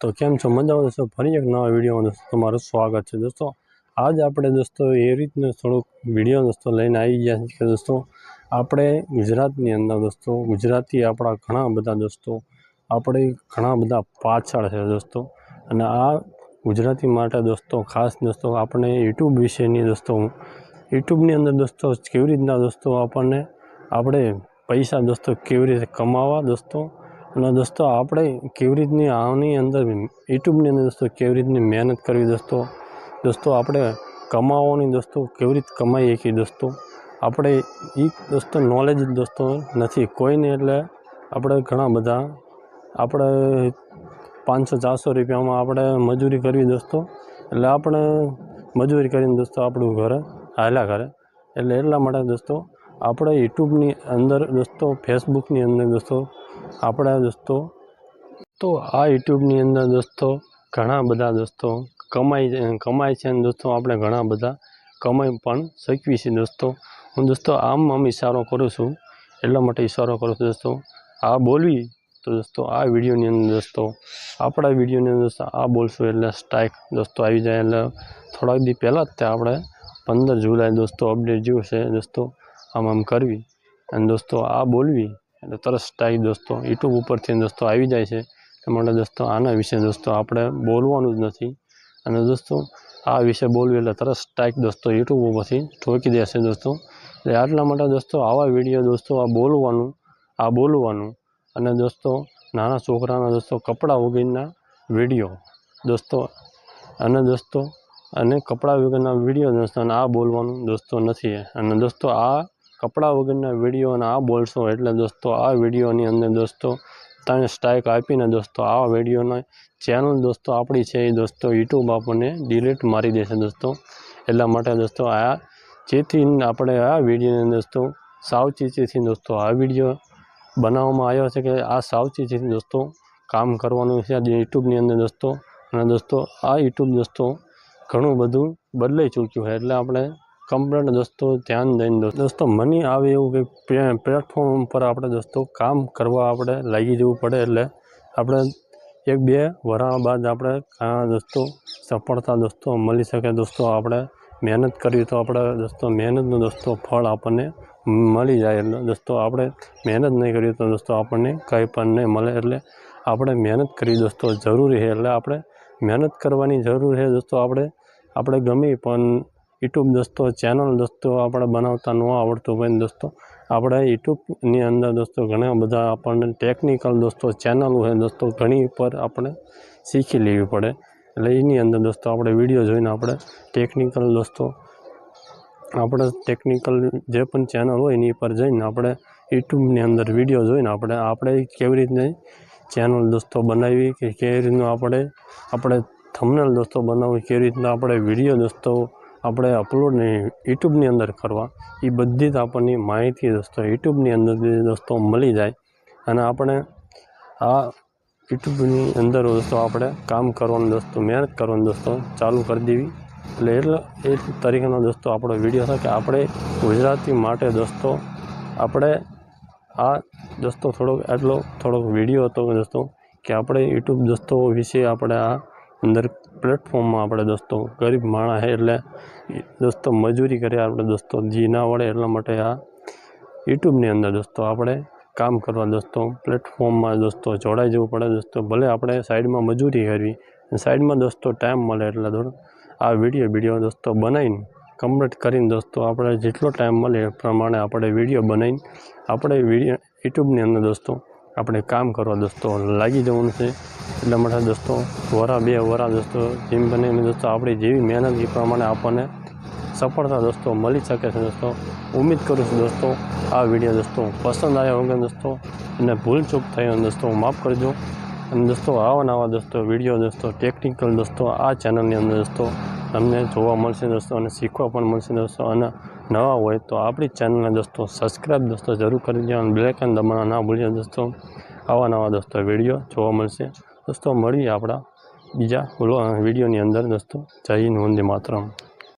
दोस्तों केम छो मजामां दोस्तों फरी एक नवा विडियो में दोस्तों तमारुं स्वागत है। दोस्तों आज आपणे दोस्तों ए रीतनो थोड़ो विडियो दोस्तों लईने आई गया छे। दोस्तों आपणे गुजरातनी अंदर दोस्तों गुजराती आपणा घणा बधा दोस्तों आपणे घणा बधा पाछळ छे दोस्तों। अने आ गुजराती माटे दोस्तों खास दोस्तों आपणे यूट्यूब विशेनी दोस्तों यूट्यूबनी अंदर दोस्तों केवी रीतना दोस्तों आपणे आपणे पैसा दोस्तों केवी रीते कमावा दोस्तों અને दोस्तों આપણે કેવી રીતની આની અંદર યુટ્યુબની અંદર दोस्तों કેવી રીતની મહેનત કરવી दोस्तों આપણે કમાવાની दोस्तों કેવી રીતે કમાઈએ કે दोस्तों આપણે એ दोस्तों નોલેજ दोस्तों નથી કોઈને એટલે આપણે ઘણા બધા આપણે 500-400 રૂપિયામાં આપણે મજૂરી કરવી दोस्तों એટલે આપણે મજૂરી કરીને दोस्तों આપણું ઘર હાલ્યા કરે એટલે એટલા માટે दोस्तों આપણે યુટ્યુબની અંદર दोस्तों ફેસબુકની અંદર दोस्तों આપણે दोस्तों तो आ यूट्यूबनी अंदर दोस्तों घणा बधा दोस्तों कमाई छे दोस्तों आपणे घणा बधा कमाई पण शकीए छीए दोस्तों। हूँ दोस्तों आम इशारो करूँ छूँ एटला माटे इशारो करूँ छूं दोस्तों आ बोलवी तो दोस्तों आ विडियोनी अंदर दोस्तों आपणा विडियोनी अंदर दोस्तों आ बोलशुं एटले स्ट्राइक दोस्तों आई जाए। एटले थोड़ा दी पहला ज आपणे 15 जुलाई दोस्तों अपडेट जो है दोस्तों आम करवी अने दोस्तों आ बोलवी એટલે તરત સ્ટ્રાઇક दोस्तों यूट्यूब ઉપરથી दोस्तों આવી જાય છે। એ માટે दोस्तों આના વિશે दोस्तों આપણે બોલવાનું જ નથી અને दोस्तों આ વિશે બોલવું એટલે તરત સ્ટ્રાઇક दोस्तों यूट्यूब ઉપરથી ઠોકી દેશે दोस्तों। એટલે આટલા માટે दोस्तों આવા વિડીયો दोस्तों આ બોલવાનું અને दोस्तों નાના છોકરાના दोस्तों કપડા વગરના વિડીયો दोस्तों અને કપડા વગરના વિડીયો दोस्तों આ બોલવાનું दोस्तों નથી અને दोस्तों આ कपड़ा वगैरह विडियो आ बोलशो एटले दोस्तों आ विडियो अंदर दोस्तों तने स्ट्राइक आपीने दोस्तों आ विडियो चेनल दोस्तों आपणी छे दोस्तों यूट्यूब आपने डिलीट मारी देशे दोस्तों। एटला माटे दोस्तों आ जेथी आपणे आ विडियो दोस्तों सावचेतीथी दोस्तों आ विडियो बनाववामां आव्यो छे कि आ सावचेतीथी दोस्तों काम करवानुं छे यूट्यूबनी अंदर दोस्तों। अने दोस्तों आ यूट्यूब दोस्तों घणुं बधुं बदलाई चूक्युं है एटले आपणे कम्प्लीट दोस्तों ध्यान देने दोस्तों मनी आवे एवुं कि प्लेटफॉर्म पर आपणे दोस्तों काम करवा आपणे लागी जवुं पड़े एटले आपणे 1-2 वरा बाद आपणे दोस्तों सफलता दोस्तों मळी शके दोस्तों। आपणे मेहनत करवी तो आपणे दोस्तों मेहनतनुं दोस्तों फळ आपणे मळी जाय एटले दोस्तों आपणे मेहनत नहीं करी तो दोस्तों आपणे कंई पण नहीं मळे एटले आपणे मेहनत करवी दोस्तों जरूरी है। एटले आपणे मेहनत करवानी जरूर है दोस्तों। आपणे गमे पण यूट्यूब दोस्तों चेनल दोस्तों आपणे बनावता न आवड़तुं होय दोस्तों आपणे यूट्यूबनी अंदर दोस्तों घणा बधा आपणे टेक्निकल दोस्तों चेनल है दोस्तों घणी पर आपणे शीखी लेवी पड़े। एटले एनी अंदर दोस्तों आपणे विडियो जोईने आपणे टेक्निकल दोस्तों आपणे टेक्निकल जे पण चेनल होय एनी पर जईने आपणे यूट्यूबनी अंदर विडियो जोईने आपणे केवी रीतनी चेनल दोस्तों बनावी के केवी रीतनुं आपणे थंबनेल दोस्तों बनाववी केवी रीतना आपणे विडियो दोस्तों આપણે अपलोड यूट्यूबनी अंदर करवा ये बधी ज आपणी माहिती दोस्तों यूट्यूबनी अंदर दोस्तों मळी जाए अने आपणे आ यूट्यूबनी अंदर दोस्तों आपणे काम करवानुं दोस्तों मेहनत करवानुं दोस्तों चालू कर देवी। એટલે એ તરીકેનો दोस्तों આપણો વિડીયો છે કે આપણે ગુજરાતી માટે दोस्तों આપણે આ दोस्तों થોડોક વિડીયો હતો दोस्तों કે આપણે यूट्यूब दोस्तों વિશે આપણે આ अंदर प्लेटफॉर्म में आपणे दोस्तों गरीब माणस है एटले दोस्तों मजूरी करे आपणे दोस्तों जी ना वड़े एटला माटे आ यूट्यूबनी अंदर दोस्तों आपणे काम करवा दोस्तों प्लेटफॉर्म में दोस्तों जोड़ाई जवुं पड़े दोस्तों। भले आपणे साइड में मजूरी करवी साइड में दोस्तों टाइम मळे एटले थोड़ो आ विडियो दोस्तों बनावीने कम्प्लीट करीने दोस्तों आपणे जेटलो टाइम मळे ए प्रमाणे आपणे विडियो बनावीने आपणे विडियो यूट्यूबनी अंदर दोस्तों આપણે કામ કરવા दोस्तों લાગી જવાનું છે। એટલા માટે दोस्तों વરા 2 વરા दोस्तों જેમ બને એમ दोस्तों આપણી જેવી મહેનત એ પ્રમાણે આપણને સફળતા दोस्तों મળી શકે છે दोस्तों। उम्मीद करूँ છું दोस्तों આ વિડીયો दोस्तों પસંદ આવ્યો હોગે दोस्तों અને ભૂલ ચૂક થઈ હોય दोस्तों माफ़ करजो। અને दोस्तों આવા નવા दोस्तों વિડીયો दोस्तों टेक्निकल दोस्तों આ ચેનલની અંદર दोस्तों તમને જોવા મળશે दोस्तों અને શીખવા પણ મળશે दोस्तों। અને नवा हो तो अपनी चैनल ने दोस्तों सब्सक्राइब दोस्तों जरूर कर दीजिए और बेल आइकन दबाना ना भूलिए दोस्तों। आवा नवा दोस्तों विडियो जोवा मळशे दोस्तों। मळीए आपणा बीजा विडियोनी अंदर दोस्तों। जय हिंद, वंदे मातरम।